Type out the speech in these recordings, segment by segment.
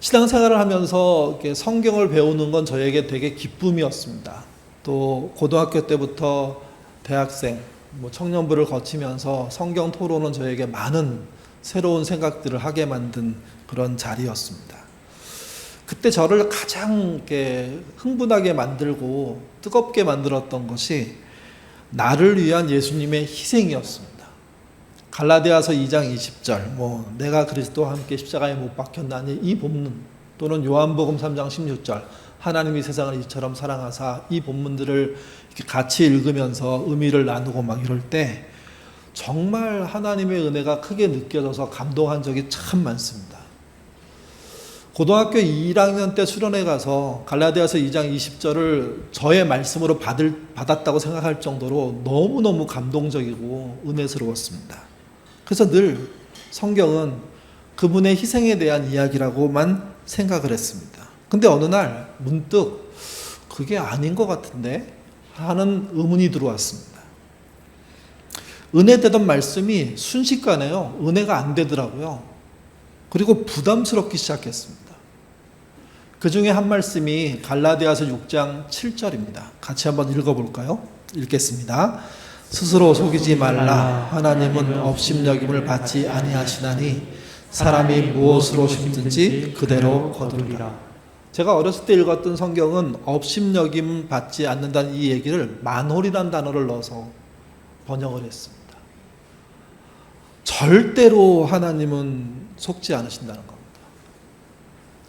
신앙생활을 하면서 이렇게 성경을 배우는 건 저에게 되게 기쁨이었습니다. 또 고등학교 때부터 대학생, 청년부를 거치면서 성경 토론은 저에게 많은 새로운 생각들을 하게 만든 그런 자리였습니다. 그때 저를 가장 이렇게 흥분하게 만들고 뜨겁게 만들었던 것이 나를 위한 예수님의 희생이었습니다. 갈라디아서 2장 20절, 내가 그리스도와 함께 십자가에 못 박혔나니 이 본문, 또는 요한복음 3장 16절, 하나님이 세상을 이처럼 사랑하사, 이 본문들을 이렇게 같이 읽으면서 의미를 나누고 막 이럴 때 정말 하나님의 은혜가 크게 느껴져서 감동한 적이 참 많습니다. 고등학교 1학년 때 수련회 가서 갈라디아서 2장 20절을 저의 말씀으로 받았다고 생각할 정도로 너무너무 감동적이고 은혜스러웠습니다. 그래서 늘 성경은 그분의 희생에 대한 이야기라고만 생각을 했습니다. 근데 어느 날 문득 그게 아닌 것 같은데 하는 의문이 들어왔습니다. 은혜되던 말씀이 순식간에요, 은혜가 안 되더라고요. 그리고 부담스럽기 시작했습니다. 그 중에 한 말씀이 갈라디아서 6장 7절입니다. 같이 한번 읽어볼까요? 읽겠습니다. 스스로 속이지 말라. 하나님은 업심여김을 받지 아니하시나니 사람이 무엇으로 심든지 그대로 거두리라. 제가 어렸을 때 읽었던 성경은 업심여김 받지 않는다는 이 얘기를 만홀이라는 단어를 넣어서 번역을 했습니다. 절대로 하나님은 속지 않으신다는 겁니다.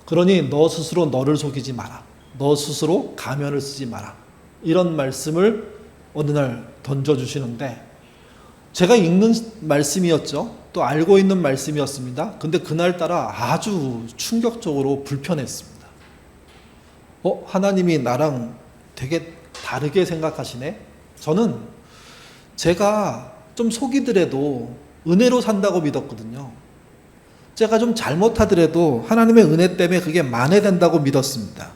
그러니 너 스스로 너를 속이지 마라. 너 스스로 가면을 쓰지 마라. 이런 말씀을 어느 날 던져주시는데 제가 읽는 말씀이었죠. 또 알고 있는 말씀이었습니다. 근데 그날따라 아주 충격적으로 불편했습니다. 하나님이 나랑 되게 다르게 생각하시네? 저는 제가 좀 속이더라도 은혜로 산다고 믿었거든요. 제가 좀 잘못하더라도 하나님의 은혜 때문에 그게 만회된다고 믿었습니다.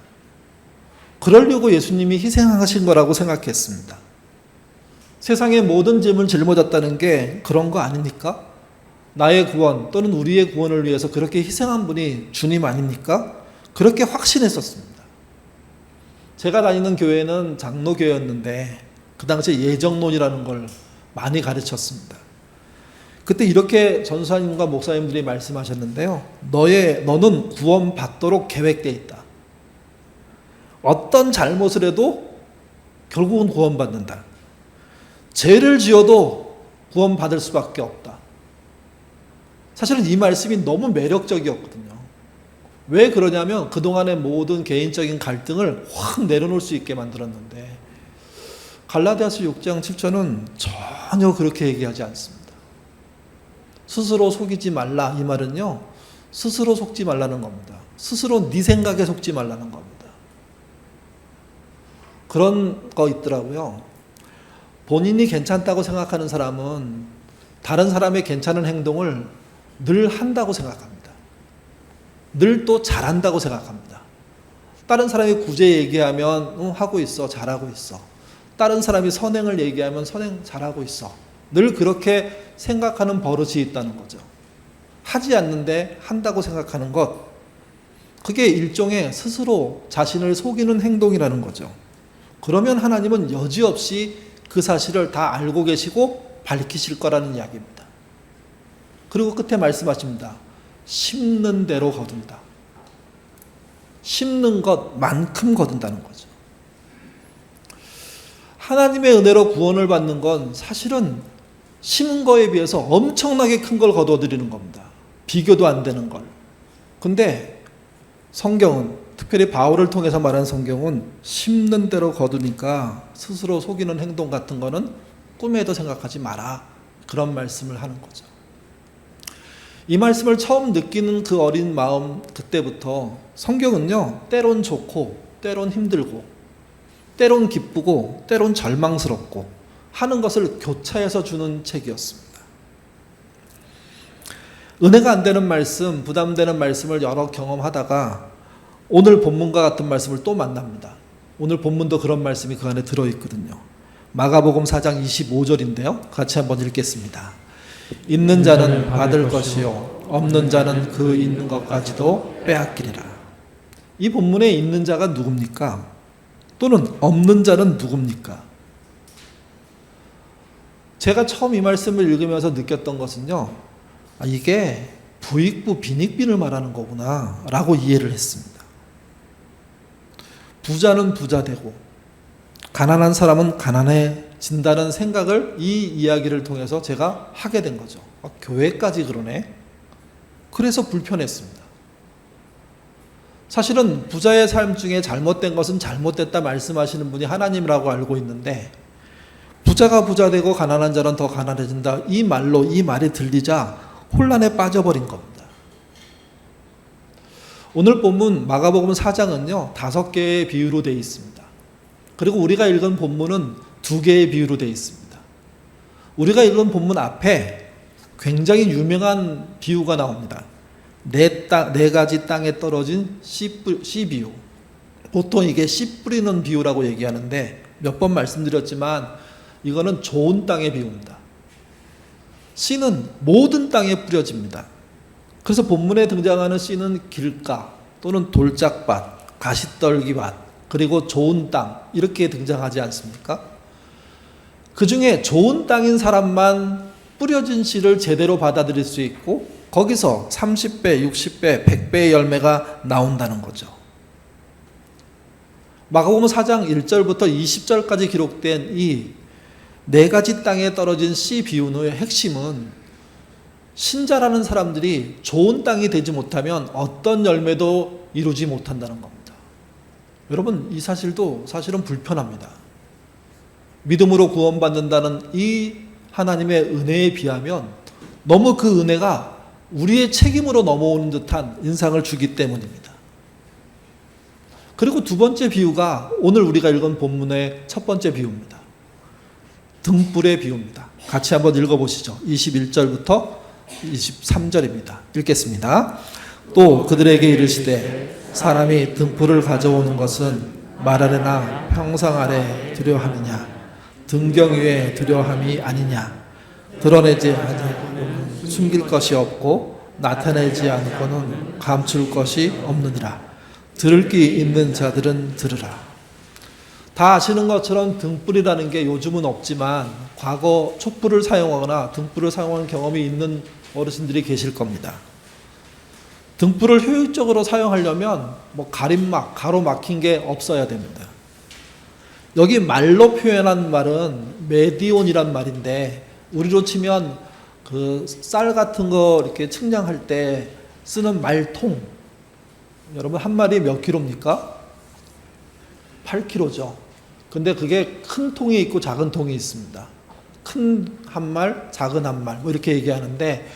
그러려고 예수님이 희생하신 거라고 생각했습니다. 세상의 모든 짐을 짊어졌다는 게 그런 거 아닙니까? 나의 구원 또는 우리의 구원을 위해서 그렇게 희생한 분이 주님 아닙니까? 그렇게 확신했었습니다. 제가 다니는 교회는 장로교회였는데 그 당시에 예정론이라는 걸 많이 가르쳤습니다. 그때 이렇게 전사님과 목사님들이 말씀하셨는데요. 너는 구원받도록 계획되어 있다. 어떤 잘못을 해도 결국은 구원받는다. 죄를 지어도 구원받을 수밖에 없다. 사실은 이 말씀이 너무 매력적이었거든요. 왜 그러냐면 그동안의 모든 개인적인 갈등을 확 내려놓을 수 있게 만들었는데 갈라디아서 6장 7절은 전혀 그렇게 얘기하지 않습니다. 스스로 속이지 말라 이 말은요, 스스로 속지 말라는 겁니다. 스스로 네 생각에 속지 말라는 겁니다. 그런 거 있더라고요. 본인이 괜찮다고 생각하는 사람은 다른 사람의 괜찮은 행동을 늘 한다고 생각합니다. 늘 또 잘한다고 생각합니다. 다른 사람이 구제 얘기하면 하고 있어, 잘하고 있어. 다른 사람이 선행을 얘기하면 선행 잘하고 있어. 늘 그렇게 생각하는 버릇이 있다는 거죠. 하지 않는데 한다고 생각하는 것, 그게 일종의 스스로 자신을 속이는 행동이라는 거죠. 그러면 하나님은 여지없이 그 사실을 다 알고 계시고 밝히실 거라는 이야기입니다. 그리고 끝에 말씀하십니다. 심는 대로 거둔다. 심는 것만큼 거둔다는 거죠. 하나님의 은혜로 구원을 받는 건 사실은 심은 거에 비해서 엄청나게 큰 걸 거둬들이는 겁니다. 비교도 안 되는 걸. 근데 성경은, 특별히 바울을 통해서 말하는 성경은 심는 대로 거두니까 스스로 속이는 행동 같은 거는 꿈에도 생각하지 마라. 그런 말씀을 하는 거죠. 이 말씀을 처음 느끼는 그 어린 마음, 그때부터 성경은요, 때론 좋고 때론 힘들고 때론 기쁘고 때론 절망스럽고 하는 것을 교차해서 주는 책이었습니다. 은혜가 안 되는 말씀, 부담되는 말씀을 여러 경험하다가 오늘 본문과 같은 말씀을 또 만납니다. 오늘 본문도 그런 말씀이 그 안에 들어있거든요. 마가복음 4장 25절인데요. 같이 한번 읽겠습니다. 있는 자는 받을 것이요 없는 자는 그 있는 것까지도 빼앗기리라. 이 본문에 있는 자가 누굽니까? 또는 없는 자는 누굽니까? 제가 처음 이 말씀을 읽으면서 느꼈던 것은요, 이게 부익부 빈익빈을 말하는 거구나 라고 이해를 했습니다. 부자는 부자 되고 가난한 사람은 가난해진다는 생각을 이 이야기를 통해서 제가 하게 된 거죠. 교회까지 그러네? 그래서 불편했습니다. 사실은 부자의 삶 중에 잘못된 것은 잘못됐다 말씀하시는 분이 하나님이라고 알고 있는데, 부자가 부자 되고 가난한 자는 더 가난해진다, 이 말이 들리자 혼란에 빠져버린 겁니다. 오늘 본문 마가복음 4장은요 5개의 비유로 되어 있습니다. 그리고 우리가 읽은 본문은 2개의 비유로 되어 있습니다. 우리가 읽은 본문 앞에 굉장히 유명한 비유가 나옵니다. 네 가지 땅에 떨어진 씨 비유. 보통 이게 씨 뿌리는 비유라고 얘기하는데, 몇 번 말씀드렸지만 이거는 좋은 땅의 비유입니다. 씨는 모든 땅에 뿌려집니다. 그래서 본문에 등장하는 씨는 길가 또는 돌짝밭, 가시떨기밭, 그리고 좋은 땅, 이렇게 등장하지 않습니까? 그 중에 좋은 땅인 사람만 뿌려진 씨를 제대로 받아들일 수 있고, 거기서 30배, 60배, 100배의 열매가 나온다는 거죠. 마가복음 4장 1절부터 20절까지 기록된 이 4가지 땅에 떨어진 씨 비유의 핵심은, 신자라는 사람들이 좋은 땅이 되지 못하면 어떤 열매도 이루지 못한다는 겁니다. 여러분, 이 사실도 사실은 불편합니다. 믿음으로 구원받는다는 이 하나님의 은혜에 비하면 너무 그 은혜가 우리의 책임으로 넘어오는 듯한 인상을 주기 때문입니다. 그리고 2번째 비유가 오늘 우리가 읽은 본문의 첫 번째 비유입니다. 등불의 비유입니다. 같이 한번 읽어보시죠. 21절부터 23절입니다. 읽겠습니다. 또 그들에게 이르시되 사람이 등불을 가져오는 것은 말 아래나 평상 아래 두려 함이냐, 등경 위에 두려 함이 아니냐. 드러내지 아니하고는 숨길 것이 없고 나타내지 않고는 감출 것이 없느니라. 들을 귀 있는 자들은 들으라. 다 아시는 것처럼 등불이라는 게 요즘은 없지만 과거 촛불을 사용하거나 등불을 사용하는 경험이 있는 어르신들이 계실 겁니다. 등불을 효율적으로 사용하려면 가림막, 가로 막힌 게 없어야 됩니다. 여기 말로 표현한 말은 메디온이란 말인데, 우리로 치면 그 쌀 같은 거 이렇게 측량할 때 쓰는 말통. 여러분, 한 마리 몇 킬로입니까? 8kg죠. 근데 그게 큰 통이 있고 작은 통이 있습니다. 큰 한 말, 작은 한 말, 이렇게 얘기하는데,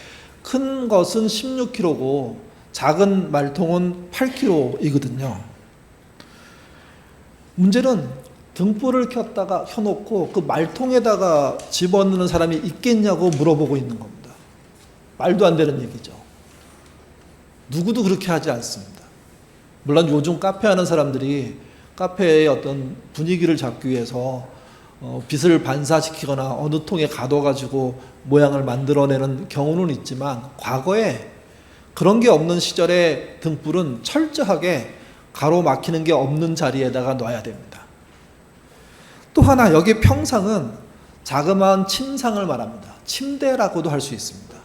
큰 것은 16kg고 작은 말통은 8kg이거든요. 문제는 등불을 켜놓고 그 말통에다가 집어넣는 사람이 있겠냐고 물어보고 있는 겁니다. 말도 안 되는 얘기죠. 누구도 그렇게 하지 않습니다. 물론 요즘 카페 하는 사람들이 카페의 어떤 분위기를 잡기 위해서 빛을 반사시키거나 어느 통에 가둬가지고 모양을 만들어내는 경우는 있지만, 과거에 그런 게 없는 시절에 등불은 철저하게 가로막히는 게 없는 자리에다가 놔야 됩니다. 또 하나, 여기 평상은 자그마한 침상을 말합니다. 침대라고도 할 수 있습니다.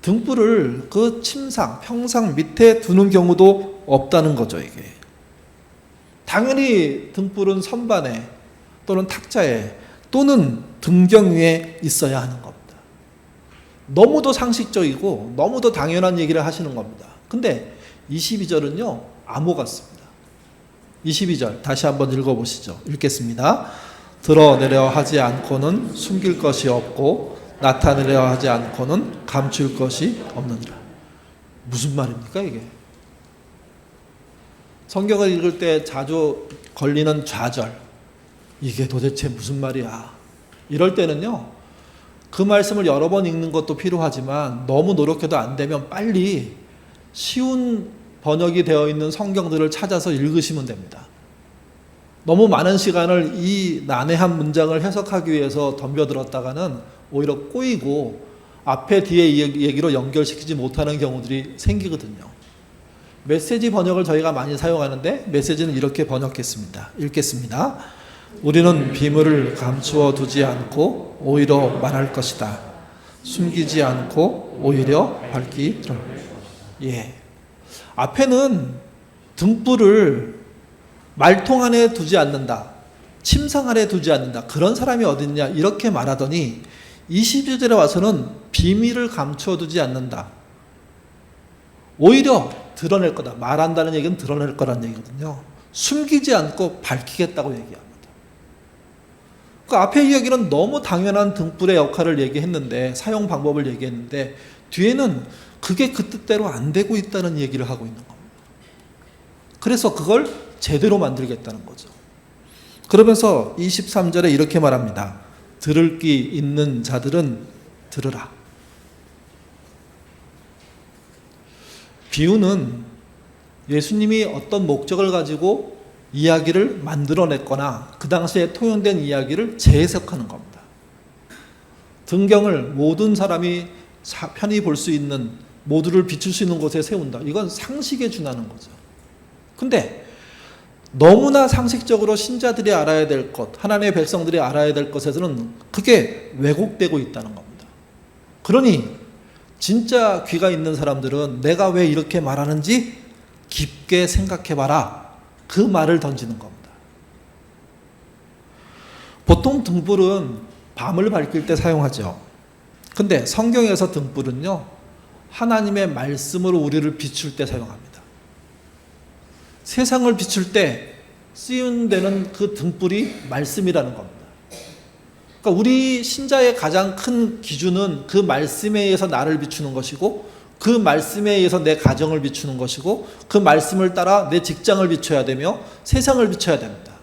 등불을 그 침상, 평상 밑에 두는 경우도 없다는 거죠, 이게. 당연히 등불은 선반에 또는 탁자에 또는 등경 위에 있어야 하는 겁니다. 너무도 상식적이고 너무도 당연한 얘기를 하시는 겁니다. 근데 22절은요, 암호 같습니다. 22절 다시 한번 읽어보시죠. 읽겠습니다. 드러내려 하지 않고는 숨길 것이 없고 나타내려 하지 않고는 감출 것이 없느니라. 무슨 말입니까 이게? 성경을 읽을 때 자주 걸리는 좌절, 이게 도대체 무슨 말이야? 이럴 때는요, 그 말씀을 여러 번 읽는 것도 필요하지만 너무 노력해도 안 되면 빨리 쉬운 번역이 되어 있는 성경들을 찾아서 읽으시면 됩니다. 너무 많은 시간을 이 난해한 문장을 해석하기 위해서 덤벼들었다가는 오히려 꼬이고 앞에 뒤에 얘기로 연결시키지 못하는 경우들이 생기거든요. 메시지 번역을 저희가 많이 사용하는데 메시지는 이렇게 번역했습니다. 읽겠습니다. 우리는 비밀을 감추어 두지 않고 오히려 말할 것이다. 숨기지 않고 오히려 밝히 드러낼 것이다. 예. 앞에는 등불을 말통 안에 두지 않는다. 침상 안에 두지 않는다. 그런 사람이 어딨냐 이렇게 말하더니 22절에 와서는 비밀을 감추어 두지 않는다. 오히려 드러낼 거다. 말한다는 얘기는 드러낼 거란 얘기거든요. 숨기지 않고 밝히겠다고 얘기합니다. 그 앞에 이야기는 너무 당연한 등불의 역할을 얘기했는데, 사용 방법을 얘기했는데, 뒤에는 그게 그 뜻대로 안 되고 있다는 얘기를 하고 있는 겁니다. 그래서 그걸 제대로 만들겠다는 거죠. 그러면서 23절에 이렇게 말합니다. 들을 귀 있는 자들은 들으라. 비유는 예수님이 어떤 목적을 가지고 이야기를 만들어냈거나 그 당시에 통용된 이야기를 재해석하는 겁니다. 등경을 모든 사람이 편히 볼 수 있는, 모두를 비출 수 있는 곳에 세운다. 이건 상식에 준하는 거죠. 근데 너무나 상식적으로 신자들이 알아야 될 것, 하나님의 백성들이 알아야 될 것에서는 그게 왜곡되고 있다는 겁니다. 그러니 진짜 귀가 있는 사람들은 내가 왜 이렇게 말하는지 깊게 생각해봐라. 그 말을 던지는 겁니다. 보통 등불은 밤을 밝힐 때 사용하죠. 근데 성경에서 등불은요, 하나님의 말씀으로 우리를 비출 때 사용합니다. 세상을 비출 때 쓰임되는 그 등불이 말씀이라는 겁니다. 그러니까 우리 신자의 가장 큰 기준은 그 말씀에 의해서 나를 비추는 것이고, 그 말씀에 의해서 내 가정을 비추는 것이고, 그 말씀을 따라 내 직장을 비춰야 되며 세상을 비춰야 됩니다.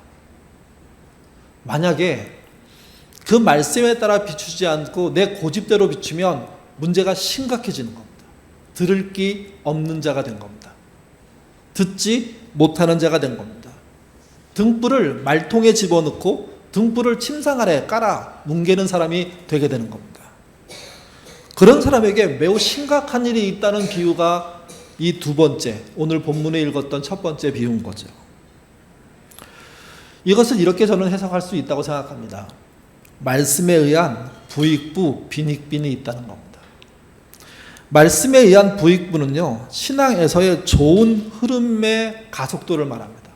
만약에 그 말씀에 따라 비추지 않고 내 고집대로 비추면 문제가 심각해지는 겁니다. 들을 귀 없는 자가 된 겁니다. 듣지 못하는 자가 된 겁니다. 등불을 말통에 집어넣고 등불을 침상 아래 깔아 뭉개는 사람이 되게 되는 겁니다. 그런 사람에게 매우 심각한 일이 있다는 비유가 이 두 번째, 오늘 본문에 읽었던 첫 번째 비유인 거죠. 이것을 이렇게 저는 해석할 수 있다고 생각합니다. 말씀에 의한 부익부, 빈익빈이 있다는 겁니다. 말씀에 의한 부익부는요, 신앙에서의 좋은 흐름의 가속도를 말합니다.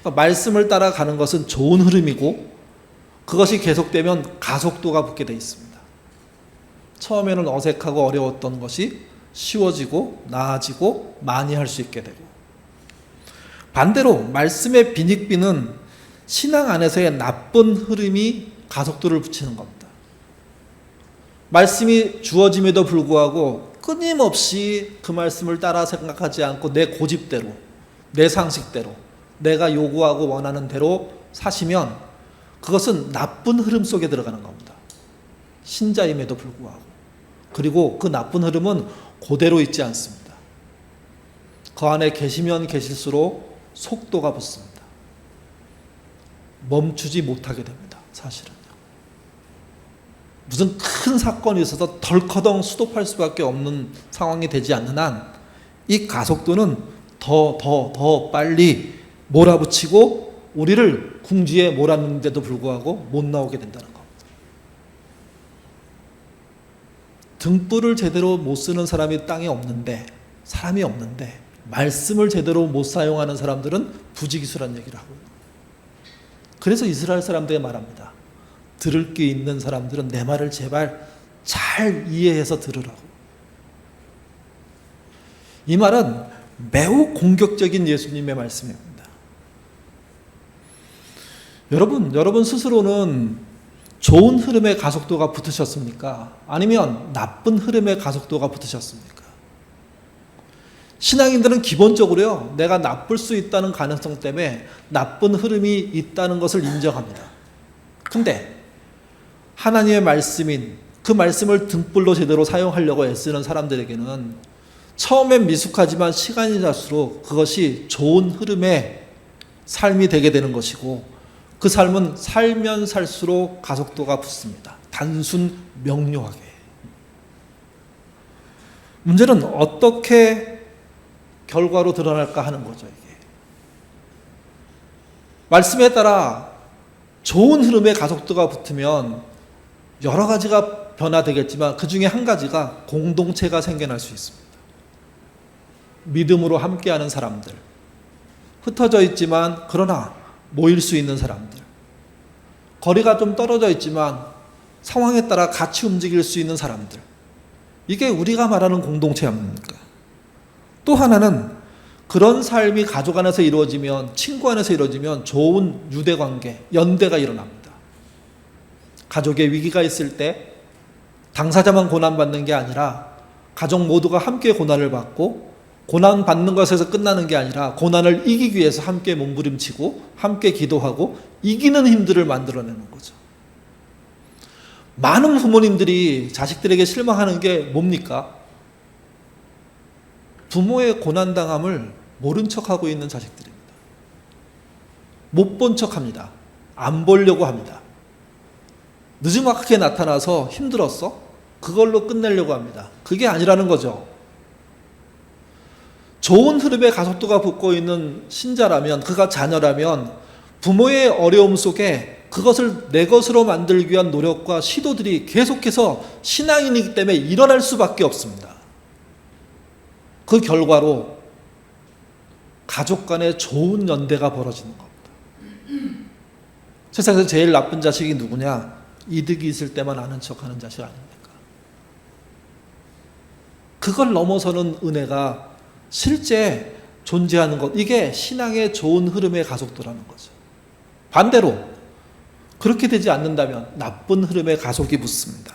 그러니까 말씀을 따라가는 것은 좋은 흐름이고, 그것이 계속되면 가속도가 붙게 되어 있습니다. 처음에는 어색하고 어려웠던 것이 쉬워지고 나아지고 많이 할 수 있게 되고, 반대로 말씀의 빈익빈은 신앙 안에서의 나쁜 흐름이 가속도를 붙이는 겁니다. 말씀이 주어짐에도 불구하고 끊임없이 그 말씀을 따라 생각하지 않고 내 고집대로, 내 상식대로, 내가 요구하고 원하는 대로 사시면 그것은 나쁜 흐름 속에 들어가는 겁니다. 신자임에도 불구하고. 그리고 그 나쁜 흐름은 그대로 있지 않습니다. 그 안에 계시면 계실수록 속도가 붙습니다. 멈추지 못하게 됩니다. 사실은요. 무슨 큰 사건이 있어서 덜커덩 스톱할 수밖에 없는 상황이 되지 않는 한 이 가속도는 더 빨리 몰아붙이고 우리를 궁지에 몰았는데도 불구하고 못 나오게 된다는 겁니다. 등불을 제대로 못 쓰는 사람이 땅에 없는데, 사람이 없는데 말씀을 제대로 못 사용하는 사람들은 부지기수란 얘기를 하고요. 그래서 이스라엘 사람들에게 말합니다. 들을 귀 있는 사람들은 내 말을 제발 잘 이해해서 들으라고. 이 말은 매우 공격적인 예수님의 말씀입니다. 여러분 스스로는 좋은 흐름의 가속도가 붙으셨습니까? 아니면 나쁜 흐름의 가속도가 붙으셨습니까? 신앙인들은 기본적으로요, 내가 나쁠 수 있다는 가능성 때문에 나쁜 흐름이 있다는 것을 인정합니다. 근데 하나님의 말씀인 그 말씀을 등불로 제대로 사용하려고 애쓰는 사람들에게는 처음엔 미숙하지만 시간이 갈수록 그것이 좋은 흐름의 삶이 되게 되는 것이고, 그 삶은 살면 살수록 가속도가 붙습니다. 단순 명료하게. 문제는 어떻게 결과로 드러날까 하는 거죠, 이게. 말씀에 따라 좋은 흐름의 가속도가 붙으면 여러 가지가 변화되겠지만 그 중에 한 가지가 공동체가 생겨날 수 있습니다. 믿음으로 함께하는 사람들, 흩어져 있지만 그러나 모일 수 있는 사람들, 거리가 좀 떨어져 있지만 상황에 따라 같이 움직일 수 있는 사람들, 이게 우리가 말하는 공동체 아닙니까? 또 하나는 그런 삶이 가족 안에서 이루어지면, 친구 안에서 이루어지면 좋은 유대관계, 연대가 일어납니다. 가족의 위기가 있을 때 당사자만 고난받는 게 아니라 가족 모두가 함께 고난을 받고, 고난받는 것에서 끝나는 게 아니라 고난을 이기기 위해서 함께 몸부림치고 함께 기도하고 이기는 힘들을 만들어내는 거죠. 많은 부모님들이 자식들에게 실망하는 게 뭡니까? 부모의 고난당함을 모른 척하고 있는 자식들입니다. 못 본 척합니다. 안 보려고 합니다. 늦지막하게 나타나서 힘들었어? 그걸로 끝내려고 합니다. 그게 아니라는 거죠. 좋은 흐름의 가속도가 붙고 있는 신자라면, 그가 자녀라면 부모의 어려움 속에 그것을 내 것으로 만들기 위한 노력과 시도들이 계속해서 신앙인이기 때문에 일어날 수밖에 없습니다. 그 결과로 가족 간의 좋은 연대가 벌어지는 겁니다. 세상에서 제일 나쁜 자식이 누구냐? 이득이 있을 때만 아는 척하는 자식 아닙니까? 그걸 넘어서는 은혜가 실제 존재하는 것, 이게 신앙의 좋은 흐름의 가속도라는 거죠. 반대로 그렇게 되지 않는다면 나쁜 흐름의 가속이 붙습니다.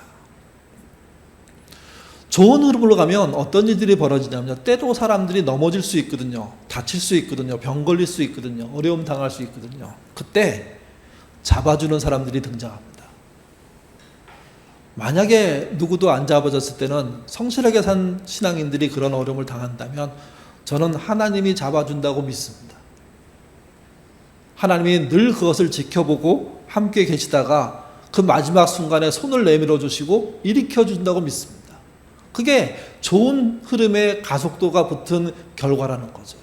좋은 흐름으로 가면 어떤 일들이 벌어지냐면, 때로 사람들이 넘어질 수 있거든요. 다칠 수 있거든요. 병 걸릴 수 있거든요. 어려움 당할 수 있거든요. 그때 잡아주는 사람들이 등장합니다. 만약에 누구도 안 잡아줬을 때는, 성실하게 산 신앙인들이 그런 어려움을 당한다면 저는 하나님이 잡아준다고 믿습니다. 하나님이 늘 그것을 지켜보고 함께 계시다가 그 마지막 순간에 손을 내밀어 주시고 일으켜 준다고 믿습니다. 그게 좋은 흐름의 가속도가 붙은 결과라는 거죠.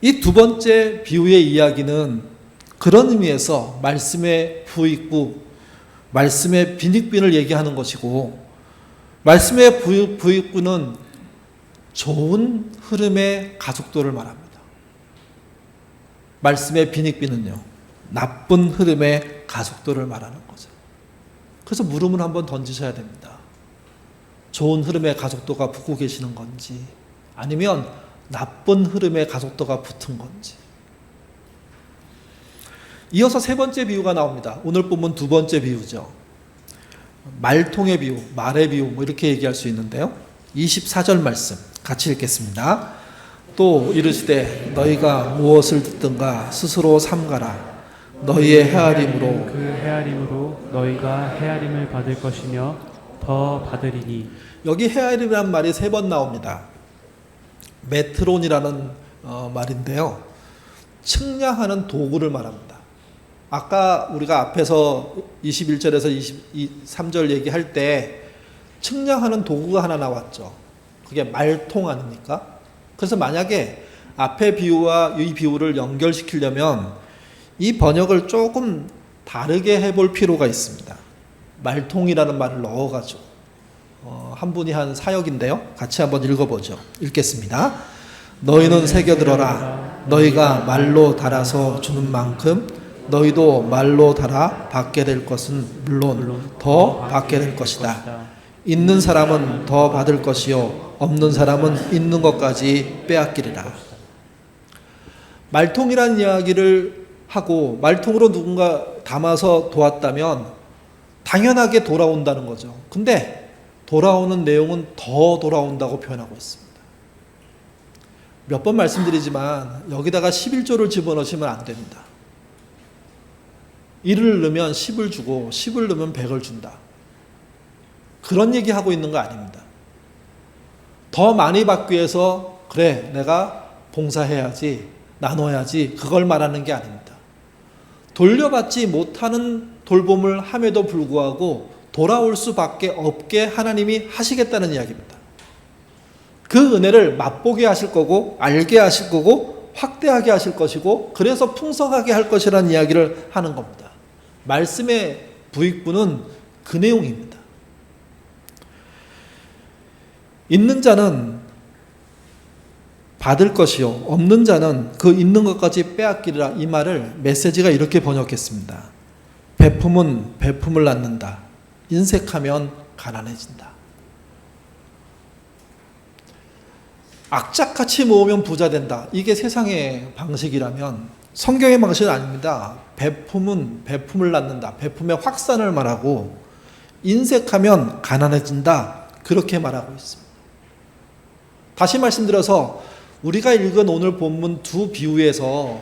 이 두 번째 비유의 이야기는 그런 의미에서 말씀의 부익부, 말씀의 빈익빈을 얘기하는 것이고, 말씀의 부익부는 좋은 흐름의 가속도를 말합니다. 말씀의 빈익빈은요, 나쁜 흐름의 가속도를 말하는 거죠. 그래서 물음을 한번 던지셔야 됩니다. 좋은 흐름의 가속도가 붙고 계시는 건지, 아니면 나쁜 흐름의 가속도가 붙은 건지. 이어서 세 번째 비유가 나옵니다. 오늘 본문 두 번째 비유죠. 말통의 비유, 말의 비유, 뭐 이렇게 얘기할 수 있는데요. 24절 말씀 같이 읽겠습니다. 또 이르시되 너희가 무엇을 듣든가 스스로 삼가라. 너희의 헤아림으로 그 헤아림으로 너희가 헤아림을 받을 것이며 더 받으리니. 여기 헤아림이란 말이 세 번 나옵니다. 메트론이라는 말인데요, 측량하는 도구를 말합니다. 아까 우리가 앞에서 21절에서 23절 얘기할 때 측량하는 도구가 하나 나왔죠. 그게 말통 아닙니까? 그래서 만약에 앞의 비유와 이 비유를 연결시키려면 이 번역을 조금 다르게 해볼 필요가 있습니다. 말통이라는 말을 넣어가지고 한 분이 한 사역인데요. 같이 한번 읽어보죠. 읽겠습니다. 너희는 새겨들어라. 너희가 말로 달아서 주는 만큼 너희도 말로 달아 받게 될 것은 물론 더 받게 될 것이다. 있는 사람은 더 받을 것이요 없는 사람은 있는 것까지 빼앗기리라. 말통이라는 이야기를 하고 말통으로 누군가 담아서 도왔다면 당연하게 돌아온다는 거죠. 근데 돌아오는 내용은 더 돌아온다고 표현하고 있습니다. 몇 번 말씀드리지만 여기다가 11조를 집어넣으시면 안 됩니다. 1을 넣으면 10을 주고 10을 넣으면 100을 준다. 그런 얘기하고 있는 거 아닙니다. 더 많이 받기 위해서 그래 내가 봉사해야지, 나눠야지, 그걸 말하는 게 아닙니다. 돌려받지 못하는 돌봄을 함에도 불구하고 돌아올 수밖에 없게 하나님이 하시겠다는 이야기입니다. 그 은혜를 맛보게 하실 거고, 알게 하실 거고, 확대하게 하실 것이고, 그래서 풍성하게 할 것이라는 이야기를 하는 겁니다. 말씀의 부익부는 그 내용입니다. 있는 자는 받을 것이요 없는 자는 그 있는 것까지 빼앗기리라. 이 말을 메시지가 이렇게 번역했습니다. 베품은 베품을 낳는다. 인색하면 가난해진다. 악착같이 모으면 부자 된다. 이게 세상의 방식이라면 성경의 방식은 아닙니다. 베품은 베품을 낳는다. 베품의 확산을 말하고 인색하면 가난해진다. 그렇게 말하고 있습니다. 다시 말씀드려서 우리가 읽은 오늘 본문 두 비유에서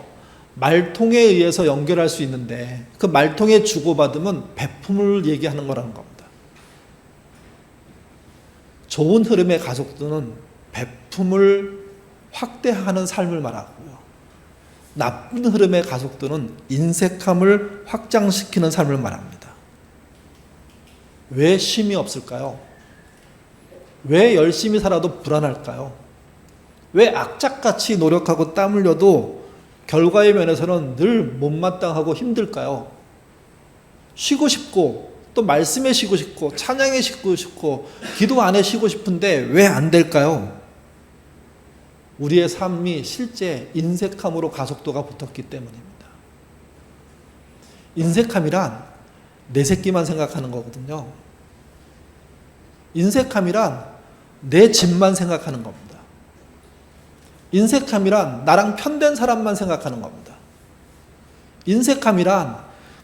말통에 의해서 연결할 수 있는데 그 말통의 주고받음은 베품을 얘기하는 거라는 겁니다. 좋은 흐름의 가족들은 베품을 확대하는 삶을 말하고요. 나쁜 흐름의 가족들은 인색함을 확장시키는 삶을 말합니다. 왜 쉼이 없을까요? 왜 열심히 살아도 불안할까요? 왜 악착같이 노력하고 땀 흘려도 결과의 면에서는 늘 못마땅하고 힘들까요? 쉬고 싶고 또 말씀에 쉬고 싶고 찬양에 쉬고 싶고 기도 안에 쉬고 싶은데 왜 안 될까요? 우리의 삶이 실제 인색함으로 가속도가 붙었기 때문입니다. 인색함이란 내 새끼만 생각하는 거거든요. 인색함이란 내 집만 생각하는 겁니다. 인색함이란 나랑 편된 사람만 생각하는 겁니다. 인색함이란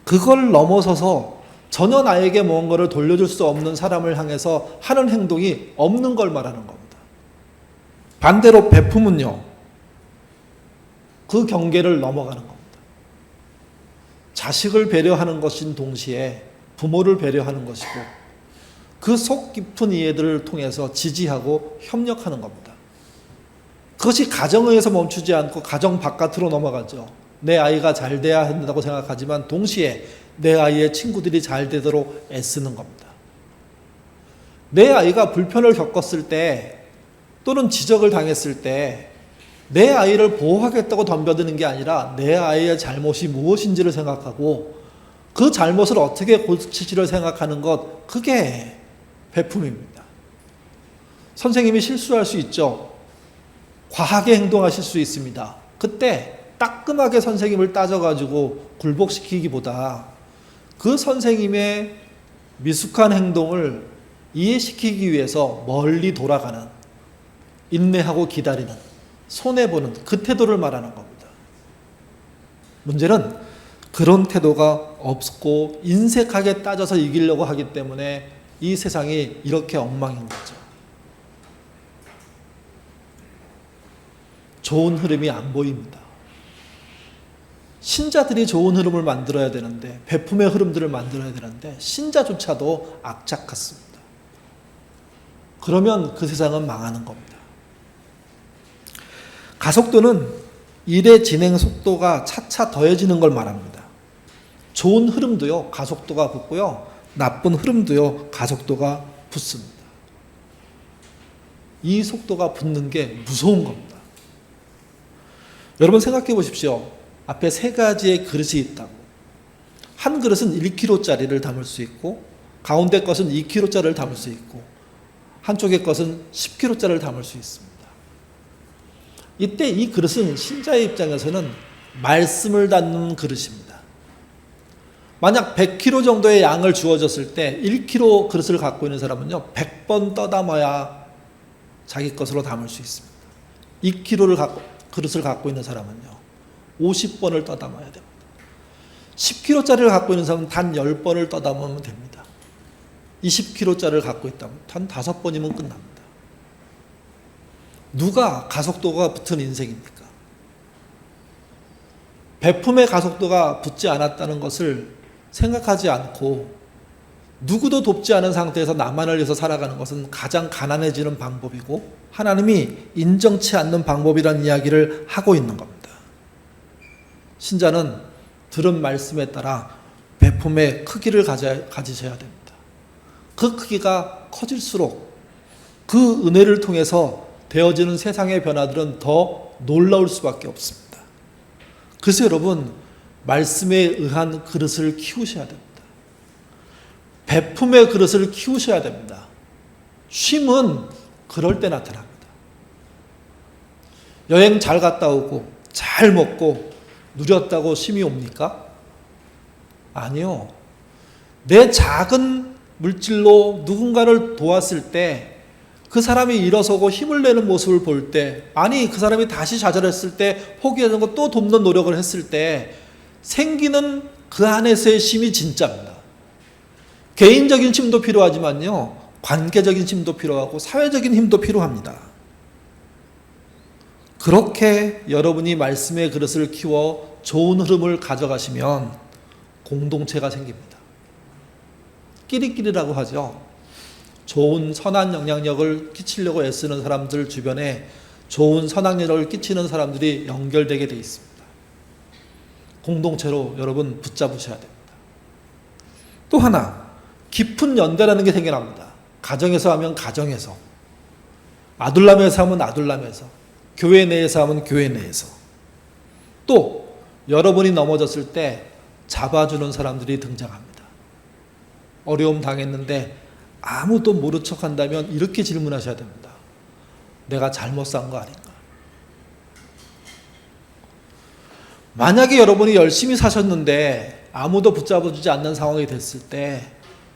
그걸 넘어서서 전혀 나에게 무언가를 돌려줄 수 없는 사람을 향해서 하는 행동이 없는 걸 말하는 겁니다. 반대로 베품은요, 그 경계를 넘어가는 겁니다. 자식을 배려하는 것인 동시에 부모를 배려하는 것이고 그 속 깊은 이해들을 통해서 지지하고 협력하는 겁니다. 그것이 가정에서 멈추지 않고 가정 바깥으로 넘어가죠. 내 아이가 잘 돼야 한다고 생각하지만 동시에 내 아이의 친구들이 잘 되도록 애쓰는 겁니다. 내 아이가 불편을 겪었을 때 또는 지적을 당했을 때 내 아이를 보호하겠다고 덤벼드는 게 아니라 내 아이의 잘못이 무엇인지를 생각하고 그 잘못을 어떻게 고칠지를 생각하는 것, 그게 베품입니다. 선생님이 실수할 수 있죠. 과하게 행동하실 수 있습니다. 그때 따끔하게 선생님을 따져가지고 굴복시키기보다 그 선생님의 미숙한 행동을 이해시키기 위해서 멀리 돌아가는, 인내하고 기다리는, 손해보는 그 태도를 말하는 겁니다. 문제는 그런 태도가 없고 인색하게 따져서 이기려고 하기 때문에 이 세상이 이렇게 엉망인 거죠. 좋은 흐름이 안 보입니다. 신자들이 좋은 흐름을 만들어야 되는데, 베품의 흐름들을 만들어야 되는데 신자조차도 악착 같습니다. 그러면 그 세상은 망하는 겁니다. 가속도는 일의 진행 속도가 차차 더해지는 걸 말합니다. 좋은 흐름도요, 가속도가 붙고요, 나쁜 흐름도요, 가속도가 붙습니다. 이 속도가 붙는 게 무서운 겁니다. 여러분 생각해 보십시오. 앞에 세 가지의 그릇이 있다고. 한 그릇은 1kg짜리를 담을 수 있고, 가운데 것은 2kg짜리를 담을 수 있고, 한쪽의 것은 10kg짜리를 담을 수 있습니다. 이때 이 그릇은 신자의 입장에서는 말씀을 담는 그릇입니다. 만약 100kg 정도의 양을 주어졌을 때 1kg 그릇을 갖고 있는 사람은요, 100번 떠담아야 자기 것으로 담을 수 있습니다. 2kg를 그릇을 갖고 있는 사람은요, 50번을 떠담아야 됩니다. 10kg짜리를 갖고 있는 사람은 단 10번을 떠담으면 됩니다. 20kg짜리를 갖고 있다면 단 5번이면 끝납니다. 누가 가속도가 붙은 인생입니까? 베품의 가속도가 붙지 않았다는 것을 생각하지 않고 누구도 돕지 않은 상태에서 나만을 위해서 살아가는 것은 가장 가난해지는 방법이고 하나님이 인정치 않는 방법이라는 이야기를 하고 있는 겁니다. 신자는 들은 말씀에 따라 베품의 크기를 가지셔야 됩니다. 그 크기가 커질수록 그 은혜를 통해서 되어지는 세상의 변화들은 더 놀라울 수밖에 없습니다. 그래서 여러분, 말씀에 의한 그릇을 키우셔야 됩니다. 베품의 그릇을 키우셔야 됩니다. 쉼은 그럴 때 나타납니다. 여행 잘 갔다 오고 잘 먹고 누렸다고 쉼이 옵니까? 아니요. 내 작은 물질로 누군가를 도왔을 때 그 사람이 일어서고 힘을 내는 모습을 볼 때, 아니 그 사람이 다시 좌절했을 때 포기하는 거 또 돕는 노력을 했을 때 생기는 그 안에서의 쉼이 진짜입니다. 개인적인 힘도 필요하지만요, 관계적인 힘도 필요하고 사회적인 힘도 필요합니다. 그렇게 여러분이 말씀의 그릇을 키워 좋은 흐름을 가져가시면 공동체가 생깁니다. 끼리끼리라고 하죠. 좋은 선한 영향력을 끼치려고 애쓰는 사람들 주변에 좋은 선한 영향력을 끼치는 사람들이 연결되게 되어 있습니다. 공동체로 여러분 붙잡으셔야 됩니다. 또 하나, 깊은 연대라는 게 생겨납니다. 가정에서 하면 가정에서, 아둘람에서 하면 아둘람에서, 교회 내에서 하면 교회 내에서, 또 여러분이 넘어졌을 때 잡아주는 사람들이 등장합니다. 어려움 당했는데 아무도 모른 척 한다면 이렇게 질문하셔야 됩니다. 내가 잘못 산 거 아닌가? 만약에 여러분이 열심히 사셨는데 아무도 붙잡아주지 않는 상황이 됐을 때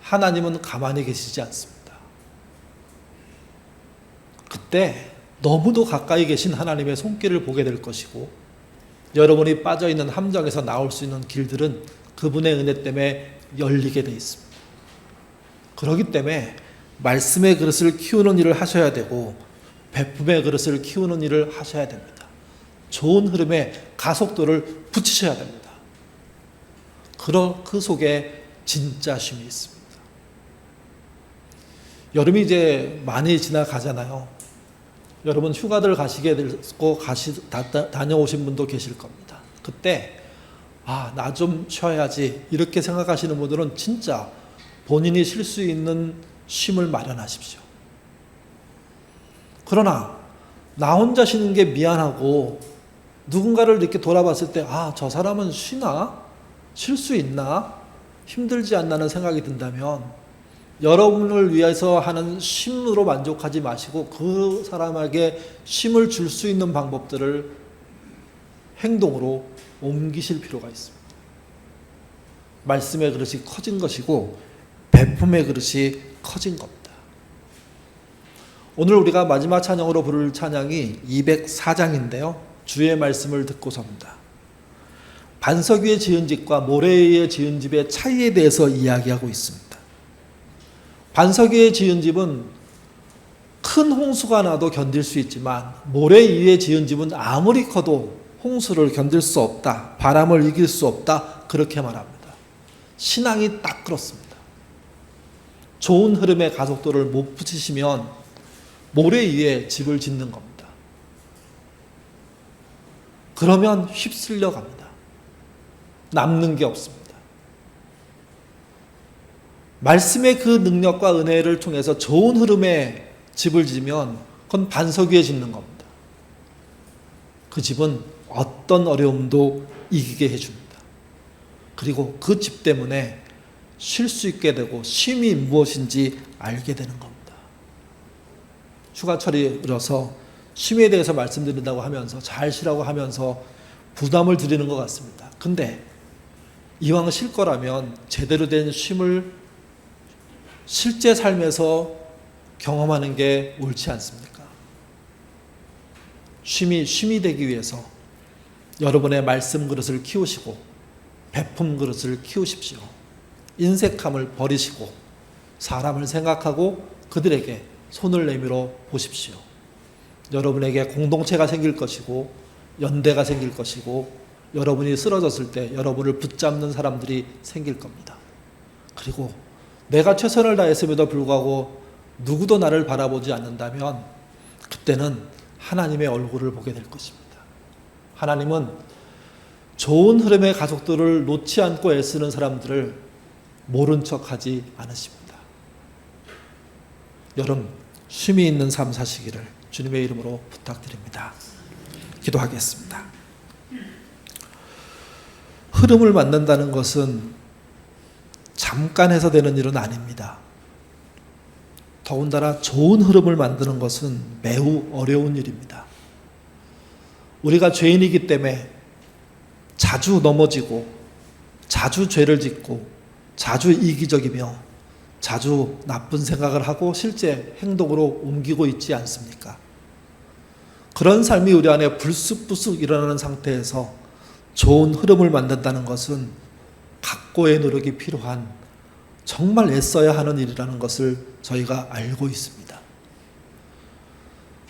하나님은 가만히 계시지 않습니다. 그때 너무도 가까이 계신 하나님의 손길을 보게 될 것이고, 여러분이 빠져있는 함정에서 나올 수 있는 길들은 그분의 은혜 때문에 열리게 돼 있습니다. 그렇기 때문에 말씀의 그릇을 키우는 일을 하셔야 되고 베품의 그릇을 키우는 일을 하셔야 됩니다. 좋은 흐름에 가속도를 붙이셔야 됩니다. 그 속에 진짜 쉼이 있습니다. 여름이 이제 많이 지나가잖아요. 여러분 휴가들 가시게 되고 다녀오신 분도 계실 겁니다. 그때 나 좀 쉬어야지 이렇게 생각하시는 분들은 진짜 본인이 쉴 수 있는 쉼을 마련하십시오. 그러나 나 혼자 쉬는 게 미안하고 누군가를 이렇게 돌아봤을 때 저 사람은 쉬나? 쉴 수 있나? 힘들지 않나는 생각이 든다면 여러분을 위해서 하는 쉼으로 만족하지 마시고 그 사람에게 쉼을 줄 수 있는 방법들을 행동으로 옮기실 필요가 있습니다. 말씀의 그릇이 커진 것이고 베품의 그릇이 커진 겁니다. 오늘 우리가 마지막 찬양으로 부를 찬양이 204장인데요. 주의 말씀을 듣고서입니다. 반석 위에 지은 집과 모래 위에 지은 집의 차이에 대해서 이야기하고 있습니다. 반석 위에 지은 집은 큰 홍수가 나도 견딜 수 있지만 모래 위에 지은 집은 아무리 커도 홍수를 견딜 수 없다. 바람을 이길 수 없다. 그렇게 말합니다. 신앙이 딱 그렇습니다. 좋은 흐름의 가속도를 못 붙이시면 모래 위에 집을 짓는 겁니다. 그러면 휩쓸려 갑니다. 남는 게 없습니다. 말씀의 그 능력과 은혜를 통해서 좋은 흐름의 집을 지면 그건 반석 위에 짓는 겁니다. 그 집은 어떤 어려움도 이기게 해줍니다. 그리고 그 집 때문에 쉴 수 있게 되고 쉼이 무엇인지 알게 되는 겁니다. 휴가철이라서 쉼에 대해서 말씀드린다고 하면서 잘 쉬라고 하면서 부담을 드리는 것 같습니다. 근데 이왕 쉴 거라면 제대로 된 쉼을 실제 삶에서 경험하는 게 옳지 않습니까? 쉼이 되기 위해서 여러분의 말씀 그릇을 키우시고 베품 그릇을 키우십시오. 인색함을 버리시고 사람을 생각하고 그들에게 손을 내밀어 보십시오. 여러분에게 공동체가 생길 것이고 연대가 생길 것이고 여러분이 쓰러졌을 때 여러분을 붙잡는 사람들이 생길 겁니다. 그리고 내가 최선을 다했음에도 불구하고 누구도 나를 바라보지 않는다면 그때는 하나님의 얼굴을 보게 될 것입니다. 하나님은 좋은 흐름의 가족들을 놓지 않고 애쓰는 사람들을 모른 척하지 않으십니다. 여름 쉼이 있는 삶 사시기를 주님의 이름으로 부탁드립니다. 기도하겠습니다. 흐름을 만든다는 것은 잠깐 해서 되는 일은 아닙니다. 더군다나 좋은 흐름을 만드는 것은 매우 어려운 일입니다. 우리가 죄인이기 때문에 자주 넘어지고 자주 죄를 짓고 자주 이기적이며 자주 나쁜 생각을 하고 실제 행동으로 옮기고 있지 않습니까? 그런 삶이 우리 안에 불쑥불쑥 일어나는 상태에서 좋은 흐름을 만든다는 것은 각고의 노력이 필요한 정말 애써야 하는 일이라는 것을 저희가 알고 있습니다.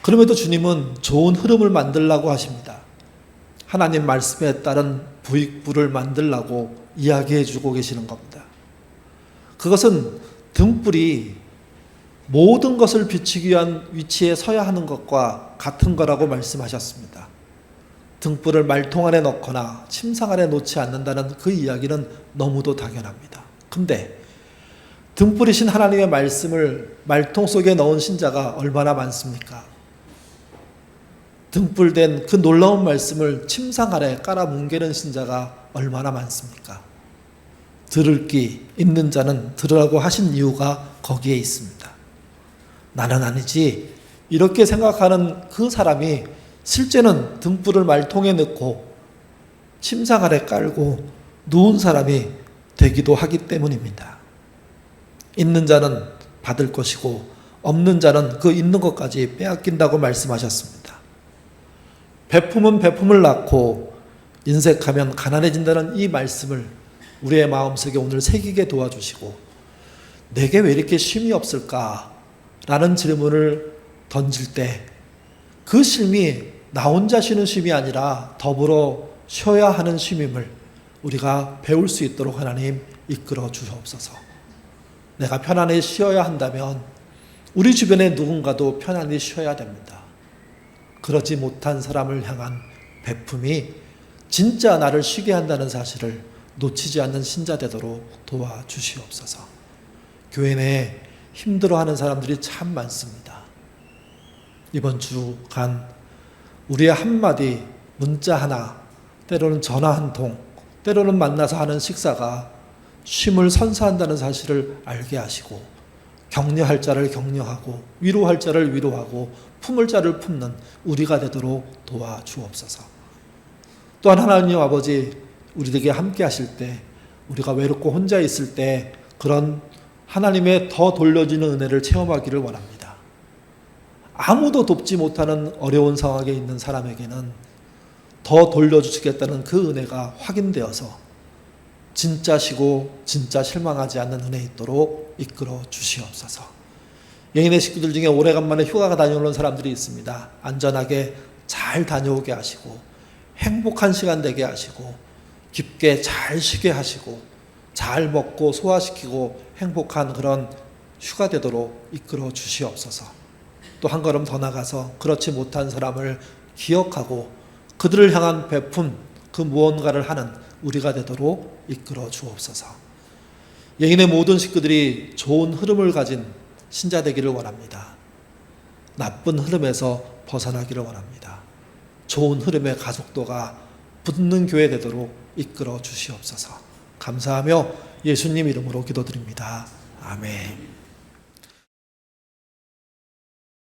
그럼에도 주님은 좋은 흐름을 만들라고 하십니다. 하나님 말씀에 따른 부익부를 만들라고 이야기해 주고 계시는 겁니다. 그것은 등불이 모든 것을 비추기 위한 위치에 서야 하는 것과 같은 거라고 말씀하셨습니다. 등불을 말통 안에 넣거나 침상 안에 놓지 않는다는 그 이야기는 너무도 당연합니다. 근데 등불이신 하나님의 말씀을 말통 속에 넣은 신자가 얼마나 많습니까? 등불된 그 놀라운 말씀을 침상 아래 깔아 뭉개는 신자가 얼마나 많습니까? 들을 귀 있는 자는 들으라고 하신 이유가 거기에 있습니다. 나는 아니지 이렇게 생각하는 그 사람이 실제는 등불을 말통에 넣고 침상 아래 깔고 누운 사람이 되기도 하기 때문입니다. 있는 자는 받을 것이고 없는 자는 그 있는 것까지 빼앗긴다고 말씀하셨습니다. 베품은 베품을 낳고 인색하면 가난해진다는 이 말씀을 우리의 마음속에 오늘 새기게 도와주시고 내게 왜 이렇게 쉼이 없을까? 라는 질문을 던질 때 그 쉼이 나 혼자 쉬는 쉼이 아니라 더불어 쉬어야 하는 쉼임을 우리가 배울 수 있도록 하나님 이끌어 주옵소서. 내가 편안히 쉬어야 한다면 우리 주변에 누군가도 편안히 쉬어야 됩니다. 그러지 못한 사람을 향한 베품이 진짜 나를 쉬게 한다는 사실을 놓치지 않는 신자 되도록 도와주시옵소서. 교회 내에 힘들어하는 사람들이 참 많습니다. 이번 주간 우리의 한마디 문자 하나, 때로는 전화 한 통, 때로는 만나서 하는 식사가 쉼을 선사한다는 사실을 알게 하시고 격려할 자를 격려하고 위로할 자를 위로하고 품을 자를 품는 우리가 되도록 도와주옵소서. 또한 하나님 아버지, 우리에게 함께 하실 때 우리가 외롭고 혼자 있을 때 그런 하나님의 더 돌려주는 은혜를 체험하기를 원합니다. 아무도 돕지 못하는 어려운 상황에 있는 사람에게는 더 돌려주시겠다는 그 은혜가 확인되어서 진짜 쉬고 진짜 실망하지 않는 은혜 있도록 이끌어 주시옵소서. 예인의 식구들 중에 오래간만에 휴가가 다녀오는 사람들이 있습니다. 안전하게 잘 다녀오게 하시고 행복한 시간 되게 하시고 깊게 잘 쉬게 하시고 잘 먹고 소화시키고 행복한 그런 휴가 되도록 이끌어 주시옵소서. 또 한 걸음 더 나가서 그렇지 못한 사람을 기억하고 그들을 향한 베품, 그 무언가를 하는 우리가 되도록 이끌어 주옵소서. 예인의 모든 식구들이 좋은 흐름을 가진 신자 되기를 원합니다. 나쁜 흐름에서 벗어나기를 원합니다. 좋은 흐름의 가족도가 붙는 교회 되도록 이끌어 주시옵소서. 감사하며 예수님 이름으로 기도드립니다. 아멘.